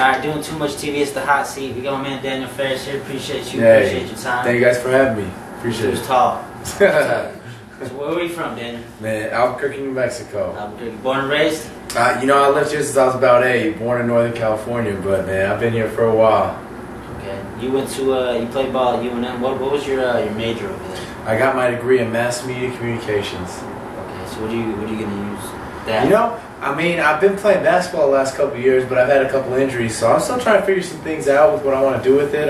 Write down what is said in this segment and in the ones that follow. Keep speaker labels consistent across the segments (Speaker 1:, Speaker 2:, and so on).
Speaker 1: Alright, Doing Too Much TV. It's the hot seat. We got my man Daniel Faris here. Appreciate you.
Speaker 2: Hey,
Speaker 1: appreciate your time.
Speaker 2: Thank you guys for having me. Appreciate it.
Speaker 1: Who's tall? So where are you from, Daniel?
Speaker 2: Man, Albuquerque, New Mexico.
Speaker 1: Albuquerque. Born and raised?
Speaker 2: You know, I lived here since I was about 8. Born in Northern California, but man, I've been here for a while.
Speaker 1: Okay. You went to you played ball at UNM. What was your major over there?
Speaker 2: I got my degree in mass media communications.
Speaker 1: Okay. So what are you gonna use that?
Speaker 2: You know, I mean, I've been playing basketball the last couple of years, but I've had a couple injuries, so I'm still trying to figure some things out with what I want to do with it.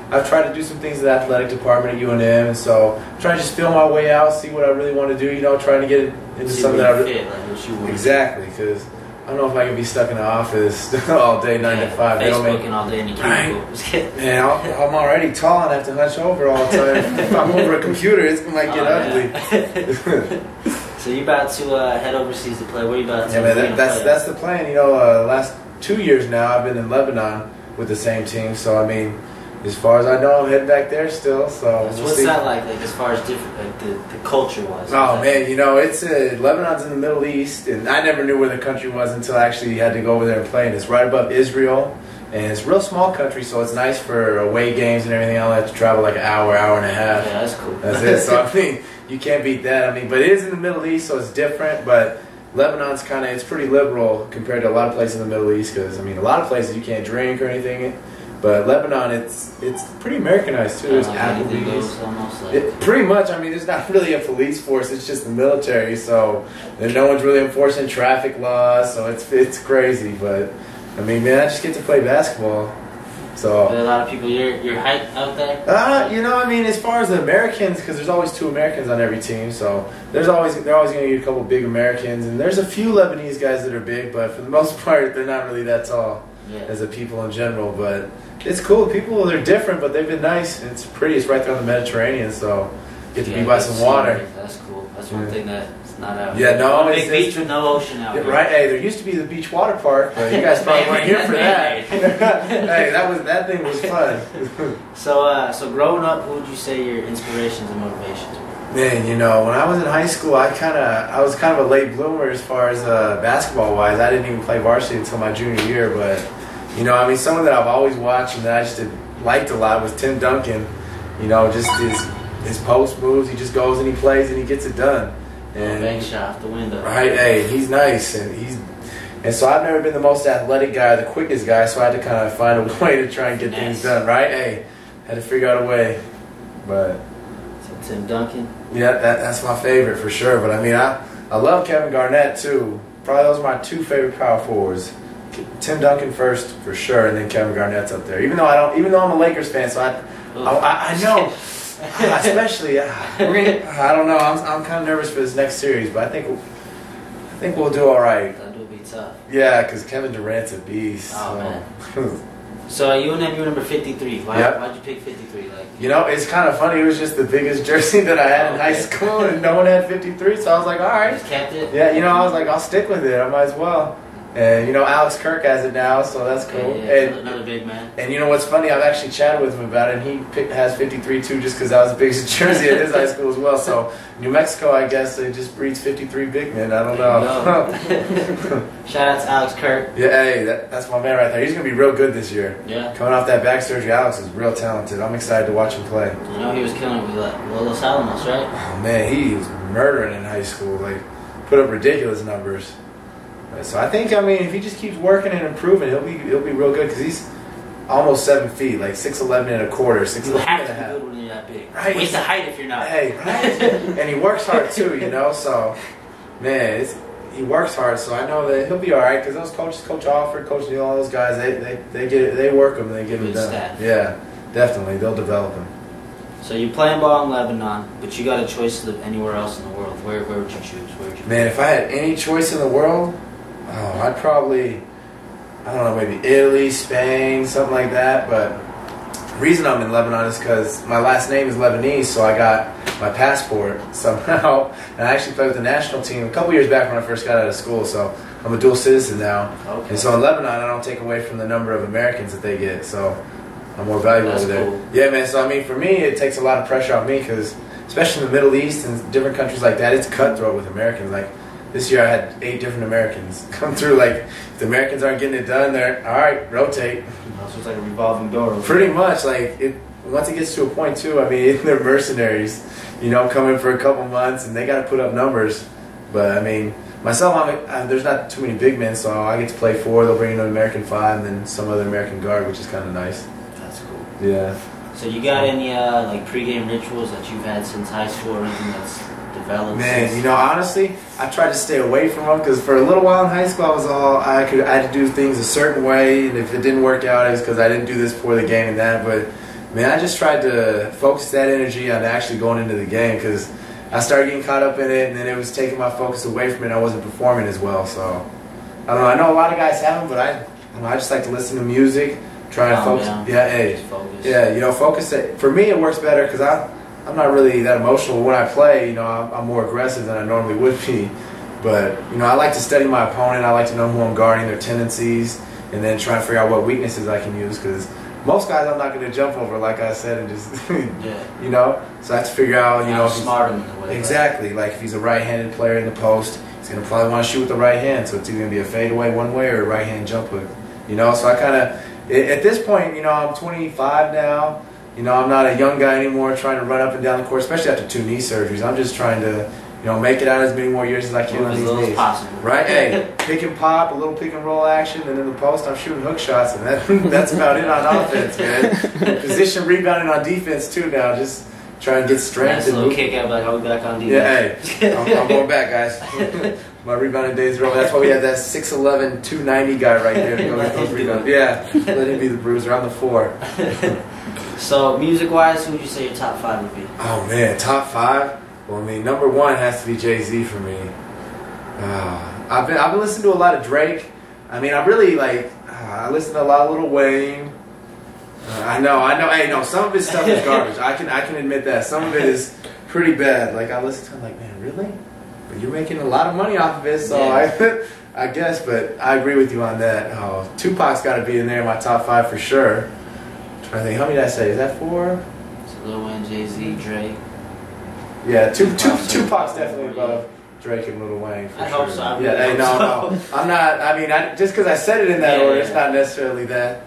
Speaker 2: I've tried to do some things in the athletic department at UNM, and so I'm trying to just feel my way out, see what I really want to do. You know, trying to get into something that I really
Speaker 1: fit, like what you want.
Speaker 2: Exactly, because I don't know if I can be stuck in the office all day, 9 to 5.
Speaker 1: Facebooking all day in the cubicle.
Speaker 2: Right. Man, I'm already tall and I have to hunch over all the time. If I'm over a computer, it might get ugly.
Speaker 1: So you about to head overseas to play? Where you about to?
Speaker 2: Yeah, man, that's the plan. You know, last 2 years now I've been in Lebanon with the same team. So I mean, as far as I know, I'm heading back there still. So
Speaker 1: what's that like as far as different, like the culture wise?
Speaker 2: Oh man, you know, it's Lebanon's in the Middle East, and I never knew where the country was until I actually had to go over there and play. And it's right above Israel, and it's a real small country, so it's nice for away games and everything. I only have to travel like an hour and a half.
Speaker 1: Yeah, that's cool.
Speaker 2: That's it. So I mean, you can't beat that. I mean, but it is in the Middle East, so it's different. But Lebanon's it's pretty liberal compared to a lot of places in the Middle East. Because I mean, a lot of places you can't drink or anything. But Lebanon, it's pretty Americanized too. There's Applebee's. Pretty much. I mean, there's not really a police force. It's just the military. So and no one's really enforcing traffic laws. So it's crazy. But I mean, man, I just get to play basketball. So
Speaker 1: a lot of people your height out there.
Speaker 2: You know, I mean, as far as the Americans, because there's always 2 Americans on every team. So they're always going to get a couple big Americans, and there's a few Lebanese guys that are big, but for the most part, they're not really that tall as a people in general. But it's cool. People, they're different, but they've been nice. It's pretty. It's right there on the Mediterranean, so get to be by some water.
Speaker 1: That's cool. That's one thing that's not out.
Speaker 2: Yeah, no,
Speaker 1: big beach with no ocean out here.
Speaker 2: Right. Hey, there used to be the beach water park, but you guys probably weren't here for that. Hey, that thing was fun.
Speaker 1: So growing up, who would you say your inspirations and motivations were?
Speaker 2: Man, you know, when I was in high school, I was kind of a late bloomer as far as basketball wise. I didn't even play varsity until my junior year, but you know, I mean, someone that I've always watched and that I just liked a lot was Tim Duncan. You know, just his post moves. He just goes and he plays and he gets it done. And
Speaker 1: bank shot off the window.
Speaker 2: Right, hey, he's nice, and so I've never been the most athletic guy, the quickest guy, so I had to kind of find a way to try and get things done. Right, hey, had to figure out a way, but
Speaker 1: so Tim Duncan.
Speaker 2: Yeah, that's my favorite for sure. But I mean, I love Kevin Garnett too. Probably those are my 2 favorite power forwards. Tim Duncan first for sure, and then Kevin Garnett's up there. Even though I'm a Lakers fan, so I know. Especially, I don't know. I'm kind of nervous for this next series, but I think we'll do all right.
Speaker 1: That will be tough.
Speaker 2: Yeah, because Kevin Durant's a beast.
Speaker 1: Oh man. So UNM, you were number 53. Why'd you pick 53? Like,
Speaker 2: you know, it's kind of funny. It was just the biggest jersey that I had in high school, and no one had 53. So I was like, all right.
Speaker 1: Just kept it.
Speaker 2: Yeah, you know, I was like, I'll stick with it. I might as well. And, you know, Alex Kirk has it now, so that's cool.
Speaker 1: Yeah, another big man.
Speaker 2: And you know what's funny? I've actually chatted with him about it, and he has 53 too, just because that was the biggest jersey at his high school as well. So New Mexico, I guess, it just breeds 53 big men. I don't know.
Speaker 1: Shout out to Alex Kirk.
Speaker 2: Yeah, hey, that's my man right there. He's going to be real good this year.
Speaker 1: Yeah. Coming
Speaker 2: off that back surgery, Alex is real talented. I'm excited to watch him play.
Speaker 1: You know, he was killing it with Los Alamos, right?
Speaker 2: Oh, man, he was murdering in high school. Like, put up ridiculous numbers. So I think, I mean, if he just keeps working and improving, he'll be real good because he's almost 7 feet, like 6'11" and a quarter, 6'11"
Speaker 1: You have to be good when you're that big.
Speaker 2: Right.
Speaker 1: Waste the height if you're not.
Speaker 2: Hey, right. And he works hard too, you know. So, man, he works hard. So I know that he'll be all right because those coaches, Coach Alford, Coach Neal, all those guys, they get it, they work him, they get it done.
Speaker 1: Staff.
Speaker 2: Yeah, definitely, they'll develop him.
Speaker 1: So you're playing ball in Lebanon, but you got a choice to live anywhere else in the world. Where would you choose?
Speaker 2: Man, if I had any choice in the world. Oh, I'd probably, I don't know, maybe Italy, Spain, something like that. But the reason I'm in Lebanon is because my last name is Lebanese, so I got my passport somehow. And I actually played with the national team a couple years back when I first got out of school, so I'm a dual citizen now.
Speaker 1: Okay.
Speaker 2: And so in Lebanon, I don't take away from the number of Americans that they get, so I'm more valuable over there.
Speaker 1: Cool.
Speaker 2: Yeah, man, so I mean, for me, it takes a lot of pressure off me because, especially in the Middle East and different countries like that, it's cutthroat with Americans. Like, this year I had 8 different Americans come through. Like, if the Americans aren't getting it done, they're all right. Rotate.
Speaker 1: So it's like a revolving door.
Speaker 2: Pretty much. Like once it gets to a point too. I mean, they're mercenaries. You know, coming for a couple months and they got to put up numbers. But I mean, myself, there's not too many big men, so I get to play 4. They'll bring in an American 5 and then some other American guard, which is kind of nice.
Speaker 1: That's cool.
Speaker 2: Yeah.
Speaker 1: So you got any like pregame rituals that you've had since high school or anything that's developed?
Speaker 2: Man, you know, honestly, I tried to stay away from them because for a little while in high school, I had to do things a certain way, and if it didn't work out, it was because I didn't do this before the game and that. But man, I just tried to focus that energy on actually going into the game because I started getting caught up in it, and then it was taking my focus away from it. And I wasn't performing as well, so I don't know. I know a lot of guys have them, but I just like to listen to music. Try and focus. Yeah, hey.
Speaker 1: Focus.
Speaker 2: Yeah, you know, focus. For me, it works better because I'm not really that emotional when I play. You know, I'm more aggressive than I normally would be. But you know, I like to study my opponent. I like to know who I'm guarding, their tendencies, and then try and figure out what weaknesses I can use. Because most guys, I'm not going to jump over, like I said, and just you know. So I have to figure out, you know,
Speaker 1: smart in the way.
Speaker 2: Exactly. Like if he's a right-handed player in the post, he's going to probably want to shoot with the right hand. So it's either going to be a fadeaway one way or a right-hand jump hook. You know, so I kind of. At this point, you know, I'm 25 now. You know, I'm not a young guy anymore trying to run up and down the court, especially after 2 knee surgeries. I'm just trying to, you know, make it out as many more years as I can on these knees.
Speaker 1: Possible.
Speaker 2: Right? Hey, pick and pop, a little pick and roll action, and in the post, I'm shooting hook shots, and that's about it on offense, man. Position rebounding on defense, too, now. Just try and get strength.
Speaker 1: Nice little kick out, like, I'll be back on defense.
Speaker 2: Yeah, hey, I'm going back, guys. My rebounding days are over. That's why we had that 6'11", 290 guy right there to go get those rebounds. Yeah, let him be the bruiser. I'm the 4.
Speaker 1: So, music-wise, who would you say your top 5 would be?
Speaker 2: Oh, man, top 5? Well, I mean, number 1 has to be Jay-Z for me. I've been listening to a lot of Drake. I mean, I really, like, I listen to a lot of Lil Wayne. I know. Hey, no, some of his stuff is garbage. I can admit that. Some of it is pretty bad. Like, I listen to him like, man, really? But you're making a lot of money off of it, so yeah. I guess, but I agree with you on that. Oh, Tupac's got to be in there in my top 5 for sure. I'm trying to think, how many did I say? Is that 4?
Speaker 1: So Lil Wayne, Jay-Z, Drake.
Speaker 2: Yeah, Tupac's definitely above Drake and Lil Wayne for
Speaker 1: I
Speaker 2: sure.
Speaker 1: hope so.
Speaker 2: No, I'm not. I mean, just because I said it in that order, it's not necessarily that.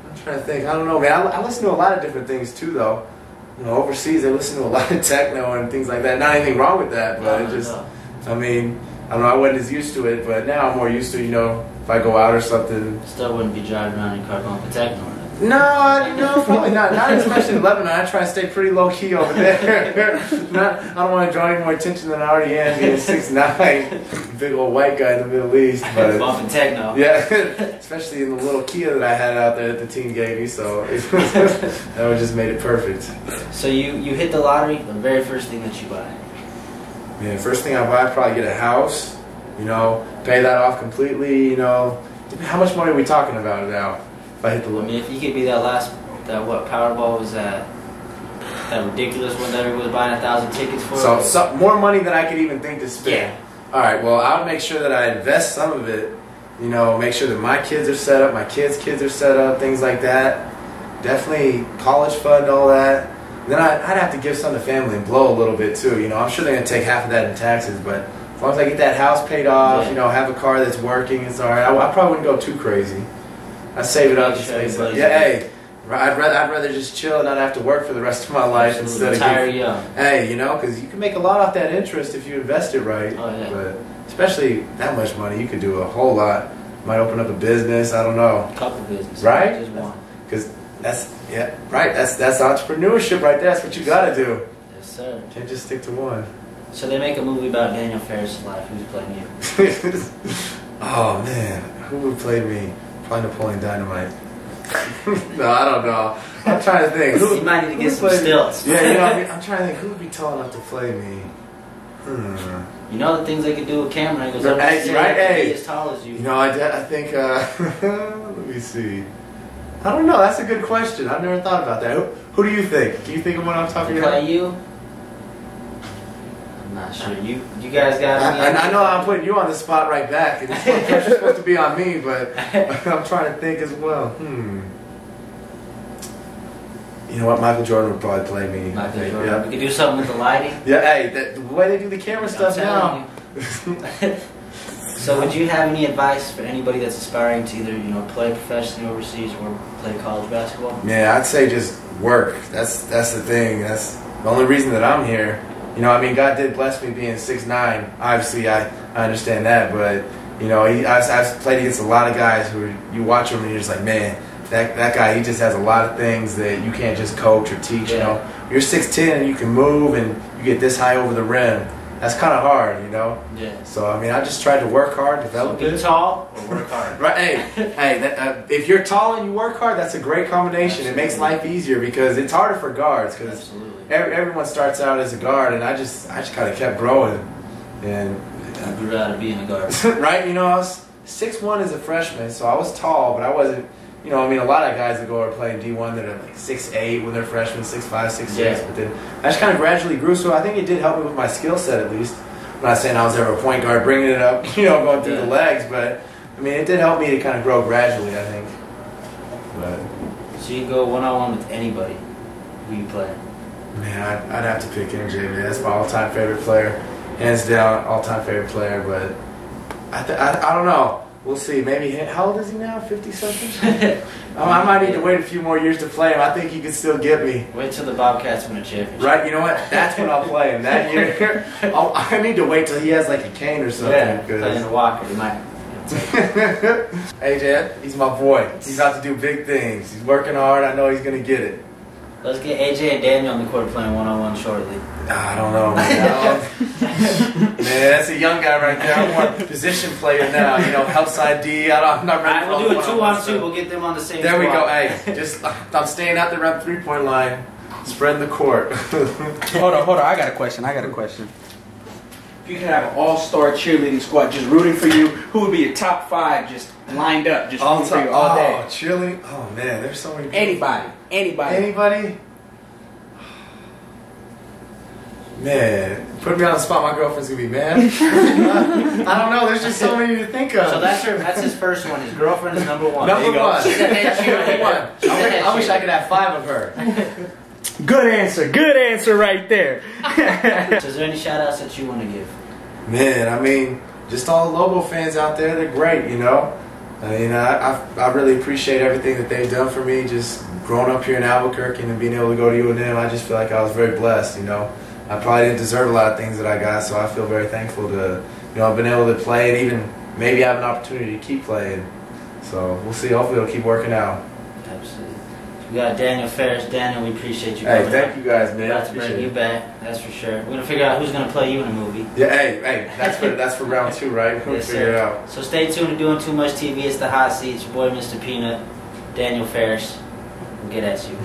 Speaker 2: I'm trying to think. I don't know, man. I listen to a lot of different things too, though. You know, overseas they listen to a lot of techno and things like that. Not anything wrong with that, but it just. I mean, I don't know, I wasn't as used to it, but now I'm more used to, you know, if I go out or something.
Speaker 1: Still wouldn't be driving around in your car going for techno.
Speaker 2: No, probably not. Not especially in Lebanon. I try to stay pretty low key over there. I don't want to draw any more attention than I already am, being 6'9", big old white guy in the Middle East. But
Speaker 1: bumping techno.
Speaker 2: Yeah, especially in the little Kia that I had out there that the team gave me, so that would just made it perfect.
Speaker 1: So you hit the lottery, the very first thing that you buy?
Speaker 2: Yeah, first thing I buy, I'd probably get a house, you know, pay that off completely, you know. How much money are we talking about now? If I hit the limit.
Speaker 1: I mean, if you could be that Powerball was that ridiculous one that everyone was buying 1,000 tickets for?
Speaker 2: So more money than I could even think to spend.
Speaker 1: Yeah.
Speaker 2: All right, well, I would make sure that I invest some of it, you know, make sure that my kids are set up, my kids' kids are set up, things like that. Definitely college fund, all that. Then I'd have to give some to family and blow a little bit too. You know, I'm sure they're going to take half of that in taxes, but as long as I get that house paid off, you know, have a car that's working, it's all right. I probably wouldn't go too crazy. I'd save it up. Yeah, hey, I'd rather just chill and not have to work for the rest of my life instead of
Speaker 1: retire young.
Speaker 2: Hey, you know, because you can make a lot off that interest if you invest it right.
Speaker 1: Oh, yeah.
Speaker 2: But especially that much money, you could do a whole lot. Might open up a business. I don't know.
Speaker 1: A couple businesses,
Speaker 2: right?
Speaker 1: Just one.
Speaker 2: Because that's entrepreneurship right there. That's what you got to do.
Speaker 1: Yes, sir.
Speaker 2: Can't just stick to one.
Speaker 1: So they make a movie about Daniel Faris' life. Who's playing you?
Speaker 2: Oh man, who would play me? Probably Napoleon Dynamite. No, I don't know. I'm trying to think.
Speaker 1: You might need to get some stilts.
Speaker 2: Yeah, you know, I'm trying to think who would be tall enough to play me.
Speaker 1: You know the things they could do with camera angles.
Speaker 2: Right, hey.
Speaker 1: As tall as you.
Speaker 2: You know, I think. Let me see. I don't know. That's a good question. I've never thought about that. Who do you think? Do you think of one off the top of your head?
Speaker 1: Play you? I'm not sure. You guys got me.
Speaker 2: I know I'm putting you on the spot right back. And it's supposed to be on me, but I'm trying to think as well. You know what? Michael Jordan would probably play me.
Speaker 1: Michael Jordan. Yeah. We could do something with the lighting.
Speaker 2: Yeah, hey, the way they do the camera stuff now.
Speaker 1: So would you have any advice for anybody that's aspiring to either play professionally overseas or play college basketball?
Speaker 2: Yeah, I'd say just work. That's the thing. That's the only reason that I'm here. I mean, God did bless me being 6'9". Obviously, I understand that, but I've played against a lot of guys who you watch them and you're just like, man, that guy, he just has a lot of things that you can't just coach or teach.
Speaker 1: Yeah.
Speaker 2: You're 6'10" and you can move and you get this high over the rim. That's kind of hard,
Speaker 1: Yeah.
Speaker 2: So I mean, I just tried to work hard, develop
Speaker 1: so be
Speaker 2: it.
Speaker 1: tall or work hard.
Speaker 2: Right? If you're tall and you work hard, that's a great combination.
Speaker 1: Absolutely.
Speaker 2: It makes life easier because it's harder for guards because everyone starts out as a guard, and I just kind of kept growing, and
Speaker 1: I grew out of being a guard.
Speaker 2: right? I was 6'1" as a freshman, so I was tall, but I wasn't. I mean, a lot of guys that go over playing D1 that are like 6'8" when they're freshmen, 6'5", 6'6".
Speaker 1: Yeah.
Speaker 2: But then I just kind of gradually grew, so I think it did help me with my skill set at least. I'm not saying I was ever a point guard bringing it up, going through the legs, but I mean, it did help me to kind of grow gradually, I think. But
Speaker 1: so you can go one-on-one with anybody who you play.
Speaker 2: Man, I'd have to pick MJ, man. That's my all-time favorite player. Hands down, all-time favorite player, but I don't know. We'll see. Maybe, how old is he now? 50-something? I might need to wait a few more years to play him. I think he could still get me.
Speaker 1: Wait till the Bobcats win a championship.
Speaker 2: Right, you know what? That's when I'll play him. That year, I need to wait till he has like a cane or something.
Speaker 1: Yeah, playing the Walker, he might.
Speaker 2: AJ, he's my boy. He's about to do big things. He's working hard. I know he's going to get it.
Speaker 1: Let's get AJ and Daniel on the court playing one-on-one shortly.
Speaker 2: I don't know, man. Man, that's a young guy right there. I'm more position player now. Help side D. I'm not ready.
Speaker 1: All right, we'll do a 2-on-2. We'll get them on the same
Speaker 2: There we
Speaker 1: squad.
Speaker 2: go. Hey, I'm staying out there at the 3-point line, spreading the court.
Speaker 3: Hold on. I got a question. If you could have an all-star cheerleading squad just rooting for you, who would be your top 5 just lined up just rooting for you all day?
Speaker 2: Cheerleading. Oh man, there's so many people.
Speaker 3: Anybody.
Speaker 2: Man, put me on the spot. My girlfriend's gonna be mad. I don't know. There's just so many to think of.
Speaker 1: So that's his first one. His girlfriend is number 1.
Speaker 2: Number one.
Speaker 1: She's a head cheerleader.
Speaker 2: Number one. I wish I could have 5 of her.
Speaker 3: Good answer right there.
Speaker 1: So is there any shout-outs that you want to give?
Speaker 2: Man, I mean, just all the Lobo fans out there, they're great, I mean, I really appreciate everything that they've done for me, just growing up here in Albuquerque and being able to go to UNM. I just feel like I was very blessed, I probably didn't deserve a lot of things that I got, so I feel very thankful to, I've been able to play and even maybe have an opportunity to keep playing. So we'll see. Hopefully it'll keep working out.
Speaker 1: Absolutely. We got Daniel Faris. Daniel, we appreciate you.
Speaker 2: Hey, thank you guys, man.
Speaker 1: We're about to bring you back, that's for sure. We're gonna figure out who's gonna play you in the movie.
Speaker 2: Yeah, hey, that's for round 2, right? We'll figure it out.
Speaker 1: So stay tuned to Doing Too Much TV. It's the hot seat. It's your boy, Mr. Peanut, Daniel Faris. We'll get at you.